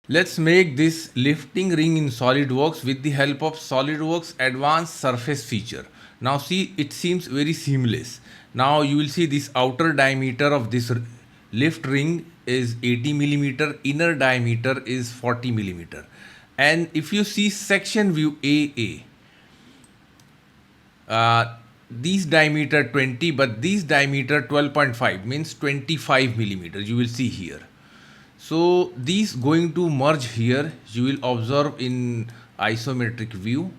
Let's make this lifting ring in SolidWorks with the help of SolidWorks advanced surface feature. Now see, it seems very seamless. Now you will see this outer diameter of this lift ring is 80 millimeter, inner diameter is 40 millimeter. And if you see section view AA, these diameter 20, but these diameter 12.5 means 25 millimeters. You will see here. So these going to merge here. You will observe in isometric view.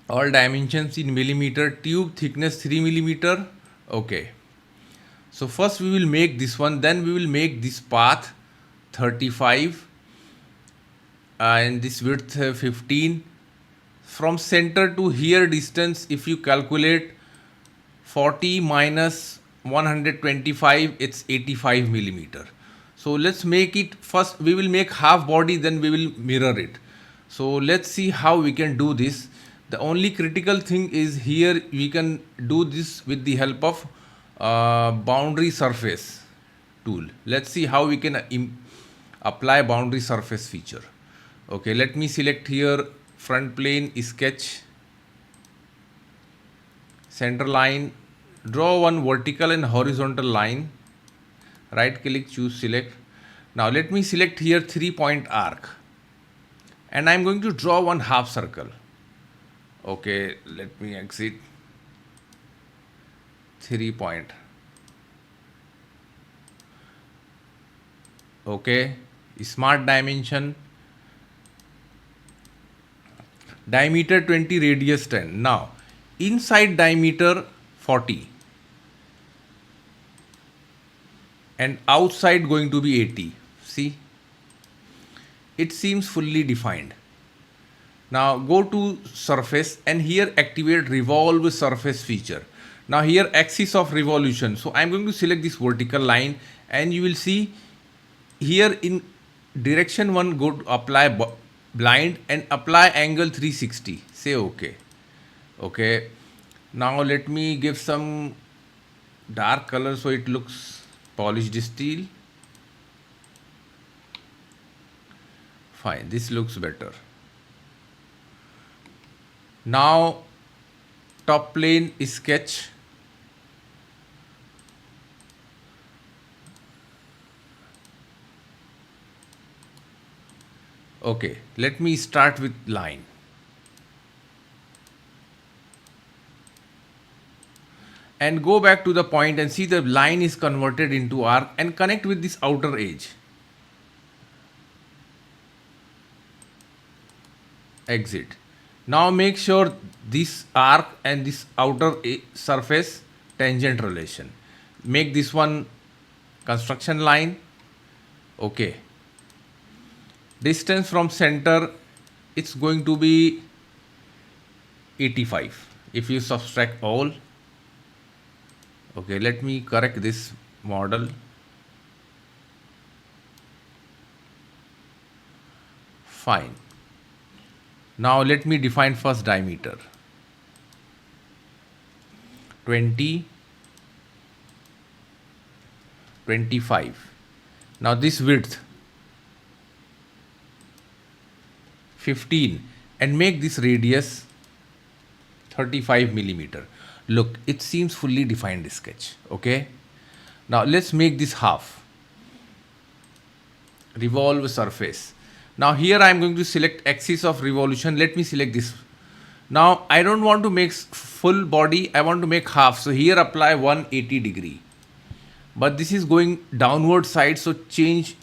All dimensions in millimeter. Tube thickness 3 millimeter. Okay. So first we will make this one. Then we will make this path 35 and this width 15. From center to here distance, if you calculate 40 minus 125, it's 85 millimeter. So let's make it first. We will make half body, then we will mirror it. So let's see how we can do this. The only critical thing is here we can do this with the help of boundary surface tool. Let's see how we can apply boundary surface feature. Okay, let me select here front plane sketch, center line, draw one vertical and horizontal line, right click, choose select. Now let me select here 3-point arc and I'm going to draw one half circle. Okay, let me exit 3-point. Okay, smart dimension, diameter 20, radius 10. Now inside diameter 40 and outside going to be 80. See, it seems fully defined. Now go to surface and here activate revolve surface feature. Now here axis of revolution. So I'm going to select this vertical line and you will see here in direction 1 go to apply blind and apply angle 360. Say okay. Okay. Now let me give some dark color so it looks polished steel. Fine. This looks better. Now top plane sketch. Okay, let me start with line. And go back to the point and see the line is converted into arc and connect with this outer edge. Exit. Now make sure this arc and this outer surface tangent relation. Make this one construction line. Okay. Distance from center, it's going to be 85 if you subtract all. Okay, let me correct this model. Fine. Now let me define first diameter 20, 25. Now this width 15 and make this radius 35 millimeter. Look, it seems fully defined sketch. Okay. Now let's make this half. Revolve surface. Now here I am going to select axis of revolution. Let me select this. Now I don't want to make full body. I want to make half. So here apply 180 degree. But this is going downward side. So change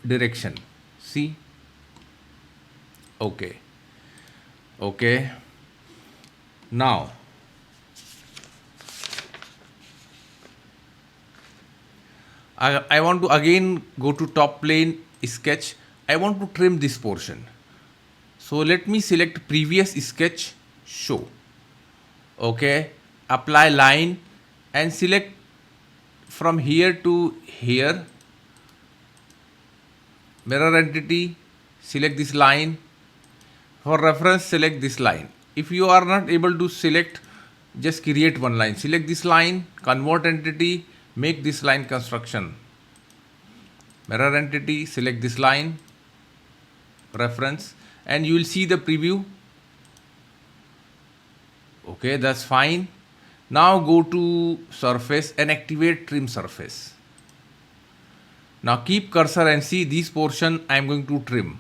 direction. See. Okay. Okay. Now I want to again go to top plane sketch. I want to trim this portion. So let me select previous sketch, show. Okay. Apply line and select from here to here. Mirror entity, select this line. For reference, select this line. If you are not able to select, just create one line. Select this line, convert entity, make this line construction. mirror entity, select this line, reference, and you will see the preview. Okay, that's fine. Now go to surface and activate trim surface. Now keep cursor and see this portion I am going to trim.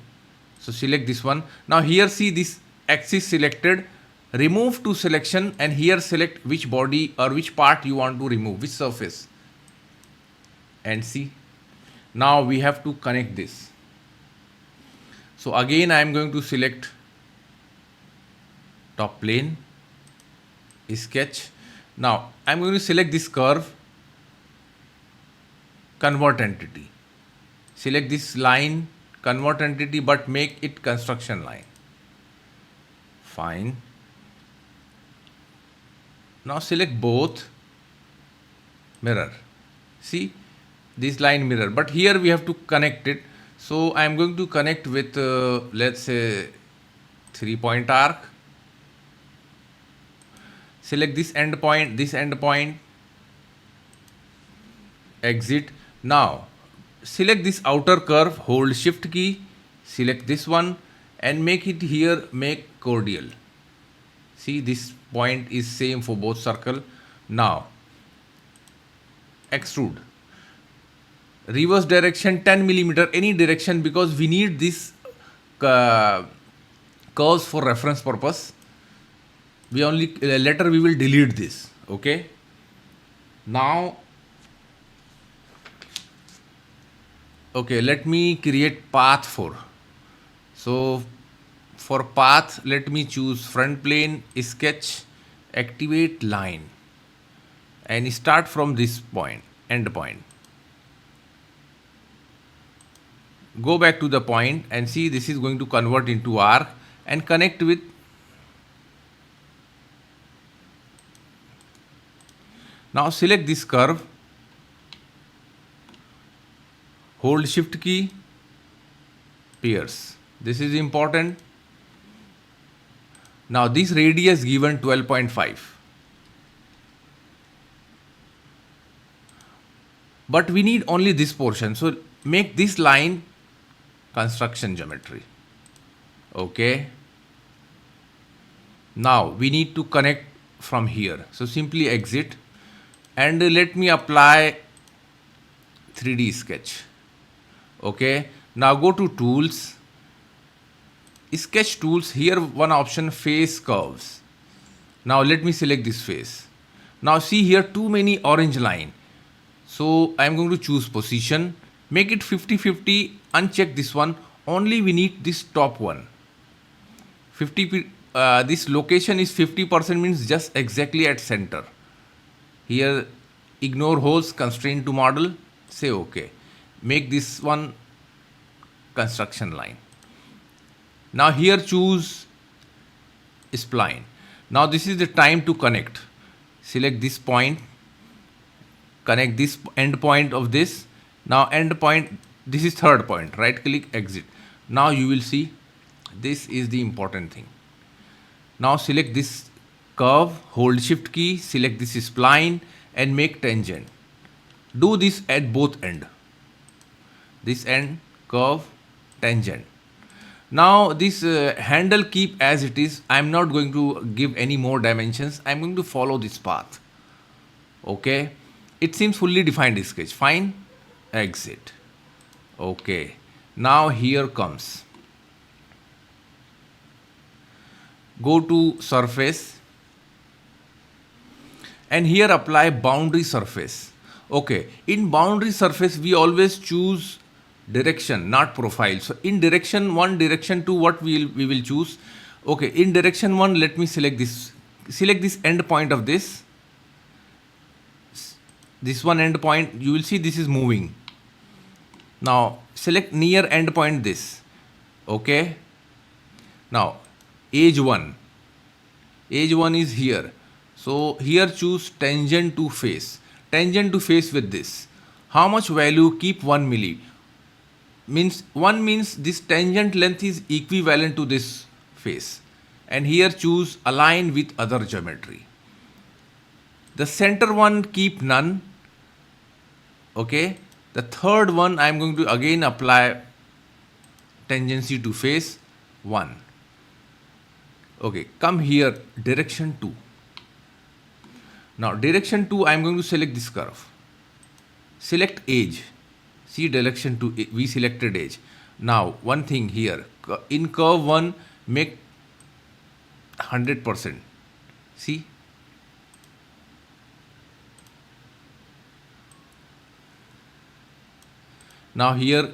So select this one. Now here see this axis selected. Remove to selection and here select which body or which part you want to remove, which surface. And see. Now we have to connect this. So again I am going to select top plane, sketch. Now I am going to select this curve, convert entity. Select this line, convert entity, but make it construction line. Fine. Now select both, mirror. See this line mirror, but here we have to connect it. So I am going to connect with let's say 3-point arc. Select this end point, exit. Now select this outer curve, hold shift key, select this one and make it here, make cordial. See this point is same for both circle. Now extrude, reverse direction 10 millimeter, any direction, because we need this curves for reference purpose. We only later we will delete this. Okay, now okay, let me create path for. So for path, let me choose front plane, sketch, activate line and start from this point, end point. Go back to the point and see this is going to convert into arc and connect with. Now select this curve, hold shift key, pierce. This is important. Now this radius given 12.5. But we need only this portion. So make this line construction geometry. Okay. Now we need to connect from here. So simply exit and let me apply 3D sketch. Okay. Now go to tools, sketch tools. Here one option, face curves. Now let me select this face. Now see here too many orange line. So I am going to choose position, make it 50-50, uncheck this one. Only we need this top one. 50. This location is 50%, means just exactly at center. Here ignore holes, constraint to model, say okay. Make this one construction line. Now here choose spline. Now this is the time to connect. Select this point, connect this end point of this. Now end point, this is third point, right click, exit. Now you will see this is the important thing. Now select this curve, hold shift key, select this spline and make tangent. Do this at both end. This end, curve, tangent. Now this handle keep as it is. I am not going to give any more dimensions. I am going to follow this path. Okay. It seems fully defined sketch. Fine. Exit. Okay. Now here comes. Go to surface and here apply boundary surface. Okay. In boundary surface we always choose direction, not profile. So in direction 1, direction 2, what we will choose. Okay. In direction 1, let me select this. Select this end point of this. This one end point, you will see this is moving. Now select near end point this. Okay. Now edge 1. Edge 1 is here. So here choose tangent to face. Tangent to face with this. How much value? Keep 1 milli. Means 1 means this tangent length is equivalent to this face. And here choose align with other geometry. The center one keep none. Okay. The third one, I'm going to again apply tangency to face 1. Okay, come here, direction 2. Now direction 2, I'm going to select this curve. Select edge. See direction 2, we selected edge. Now one thing here, in curve 1, make 100%. See? Now here,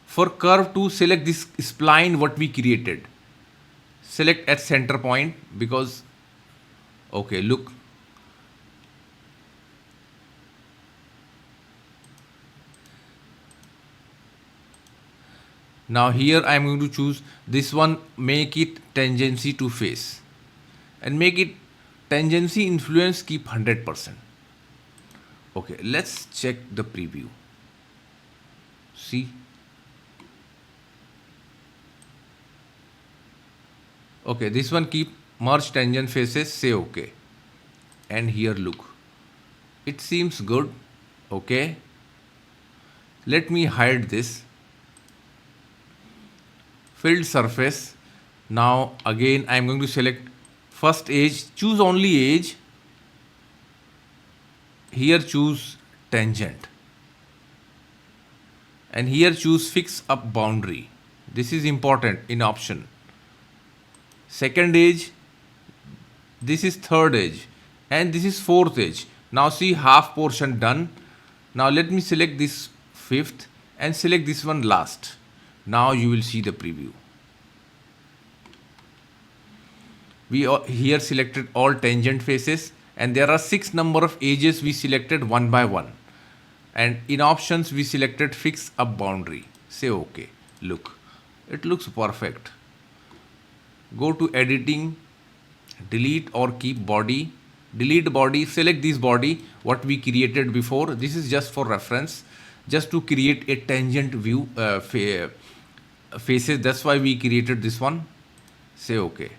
for curve 2, select this spline what we created. Select at center point because, okay, look. Now here I am going to choose this one, make it tangency to face. And make it tangency influence keep 100%. Okay, let's check the preview. See? Okay, this one keep merge tangent faces, say okay. And here look. It seems good. Okay. Let me hide this. Filled surface. Now again I am going to select first edge. Choose only edge. Here choose tangent. And here choose fix up boundary. This is important in option. Second edge, this is third edge, and this is fourth edge. Now see half portion done. Now let me select this fifth and select this one last. Now you will see the preview. We here selected all tangent faces, and there are 6 number of edges we selected one by one. And in options we selected fix up boundary. Say okay. Look, it looks perfect. Go to editing, delete or keep body. Delete body, select this body what we created before. This is just for reference, just to create a tangent view faces. That's why we created this one. Say okay.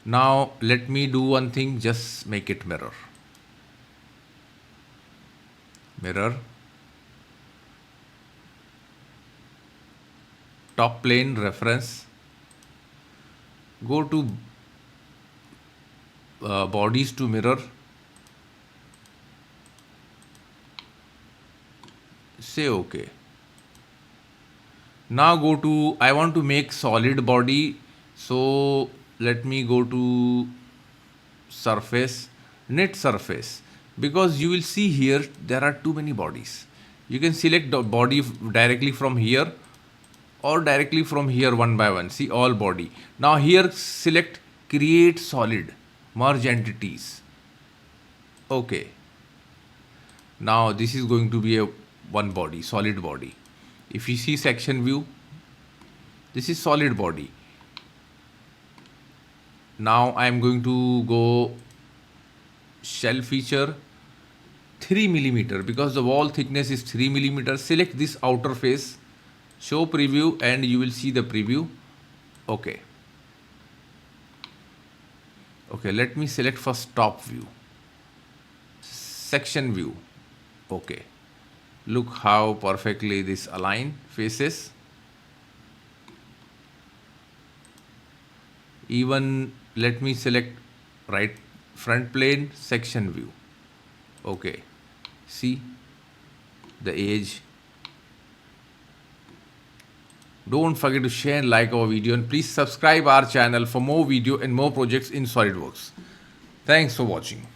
Now let me do one thing, just make it mirror. Mirror. Top plane reference. Go to bodies to mirror. Say okay. Now go to, I want to make solid body. So let me go to surface, net surface, because you will see here there are too many bodies. You can select the body directly from here or directly from here one by one. See all body. Now here select create solid, merge entities. Okay. Now this is going to be a one body, solid body. If you see section view, this is solid body. Now I am going to go shell feature 3 millimeter, because the wall thickness is 3 millimeter. Select this outer face, show preview, and you will see the preview. Okay. Okay, let me select first top view, section view. Okay. Look how perfectly this align faces. Even let me select right front plane, section view. Okay. See the edge. Don't forget to share and like our video, and please subscribe our channel for more video and more projects in SolidWorks. Thanks for watching.